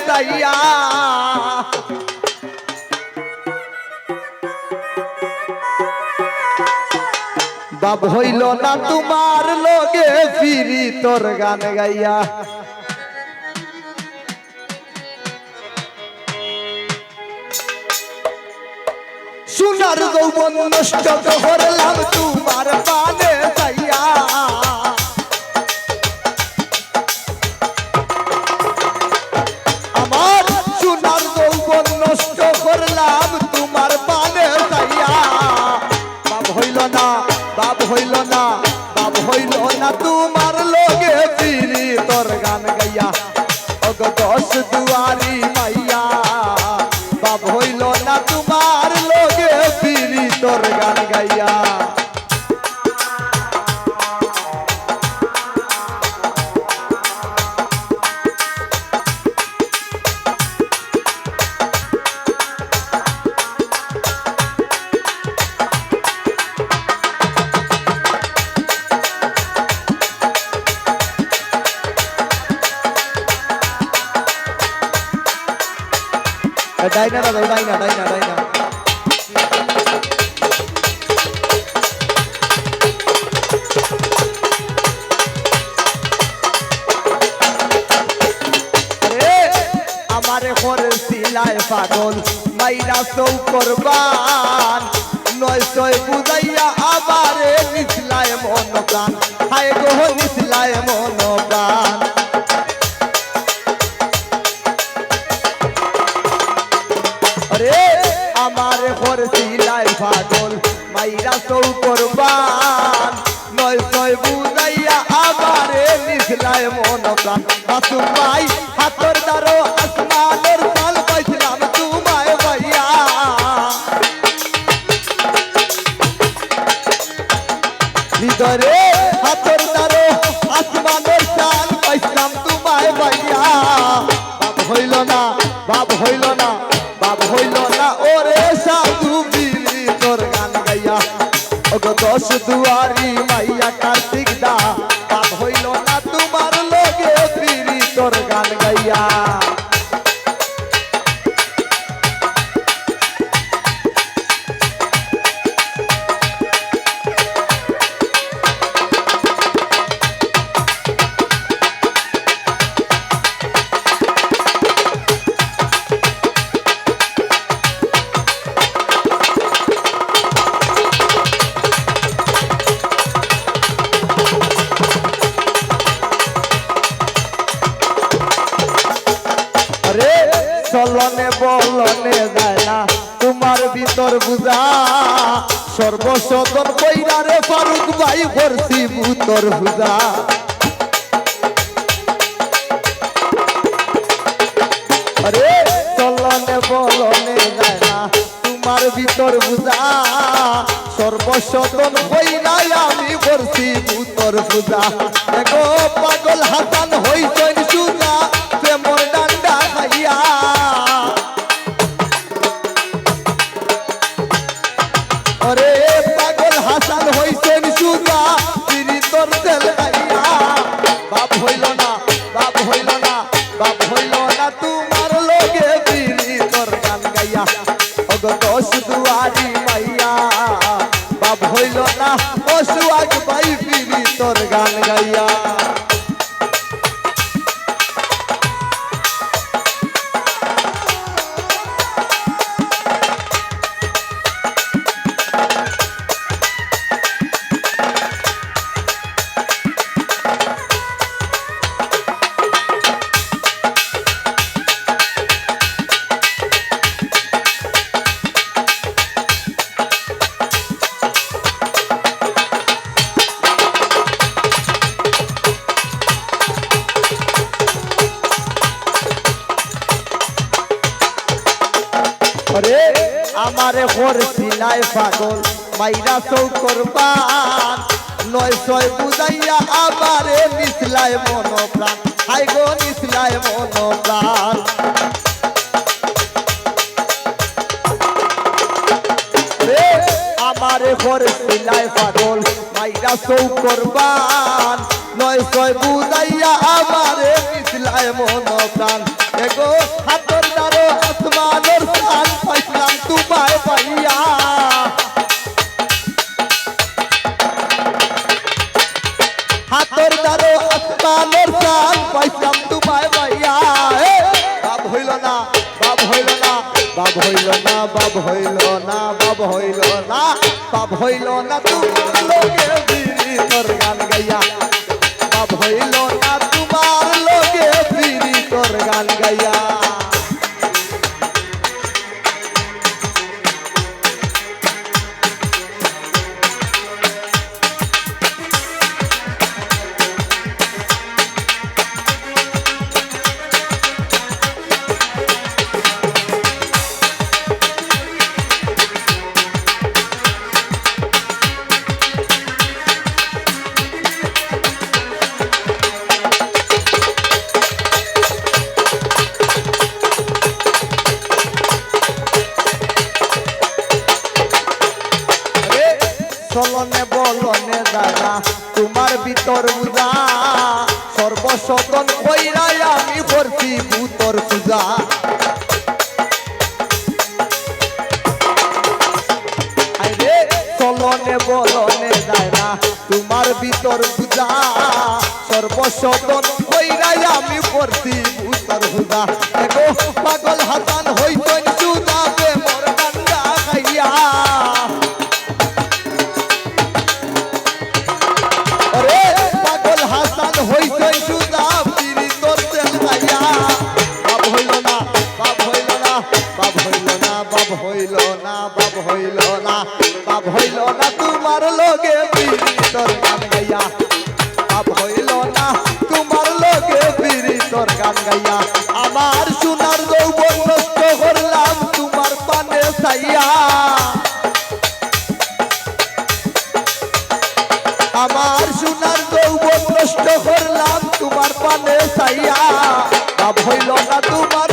যাইয়া বাপ হইল না তোমার লগে ফিরি তোর গান গাইয়া সোনার যৌবন নষ্ট করলাম তোমার পানে যাইয়া আমার সোনার যৌবন নষ্ট করলাম তোমার পানে যাইয়া বাপ হইল না বাপ হইল না বাপ হইল না তোমার লগে ফিরি তোর গান গাইয়া অগ দশ দুয়ারি মাইয়া বাপ হইল না তোমার লগে ফিরি তোর গান গাইয়া ডাইনা দাদা ডাইনা ডাইনা ডাইনা আমারে করে সিলাই পাগল মাইরা চৌ করবান নয় ছয় বুঝাইয়া আমারে নিসলায় মন প্রাণ হায় গো নিসলায় মন প্রাণ আমারে করছিলাই পাগল মাইরা চৌ করবান নয় ছয় বুঝাইয়া আমারে নিসলায় মন প্রাণ মাসুম ভাই হাতর দ্বারো আসমানের চাল পাইছিলাম তোমায় ভাইয়া হৃদয়ে হাতর দ্বারো আসমানের চাল পাইছিলাম তোমায় ভাইয়া বাপ হইল না বাপ হইল না বাপ হইল না ওরে সাধু বিলি তোর গান গাইয়া ওগো দশ দুয়ারি মাইয়া কার্তিক দা বাপ হইল না তোমার লগে ফিরি তোর গান গাইয়া চলনে বলনে যায় না তোমার ভিতর বুঝা সর্বসদন কইরা রে ফারুক ভাই ভরসি ভূতর বুঝা আরে চলনে বলনে যায় না তোমার ভিতর বুঝা সর্বসদন কইরা আমি ভরসি ভূতর বুঝা এগো পাগল হাসান হইছেন সুজা প্রেমর ডান্ডা খাইয়া ওরে পাগল হাসান হইছেন সুজা ফিরি তোর তেল খাইয়া বাপ হইল না বাপ হইল না বাপ হইল না তোমার লগে ফিরি তোর গান গাইয়া অগ দশ দুয়ারি মাইয়া বাপ হইল না অসুয়াগ ভাই ফিরি তোর গান গাইয়া আমারে করছিলাই পাগল মাইরা চৌ করবান নয় ছয় বুঝাইয়া আমারে নিসলায় মন প্রাণ হাই গো নিসলায় মন প্রাণ আমারে করছিলাই পাগল মাইরা চৌ করবান নয় ছয় বুঝাইয়া আমারে নিসলায় মন প্রাণ এগো হাতর দ্বারো আসমানের চান পাইলাম তোমায় পাইয়া হাতর দ্বারো আসমানের চান পাইলাম তোমায় পাইয়া বাপ হইল না বাপ হইল না বাপ হইল না বাপ হইল না বাপ হইল না বাপ হইল না তোমার লোকে বিড়ি তোর গান গাইয়া বাপ হইল না তোমার লোকে বিড়ি তোর গান গাইয়া চলনে বলনে দাদা তোমার ভিতর বুঝা সর্বসদন কইরাই আমি করছি ভূতর পূজা আরে চলনে বলনে দাদা তোমার ভিতর বুঝা সর্বসদন কইরাই আমি করছি ভূতর পূজা এগো পাগল হাসান হইতন সুদাবে মোর গান্ডা খাইয়া পাগল হাসান হইছই সুদা বিড়ি তোর তেল গাইয়া বাপ হইল না বাপ হইল না বাপ হইল না বাপ হইল না বাপ হইল না বাপ হইল না তোমার লগে বিড়ি তোর গান গাইয়া বাপ হইল না তোমার লগে বিড়ি তোর গান গাইয়া আমার সোনার যৌবন নষ্ট করলাম তোমার পানে চাইয়া আমার সোনার যৌবন নষ্ট করলাম তোমার পানে চাইয়া বাপ হইল না তোমার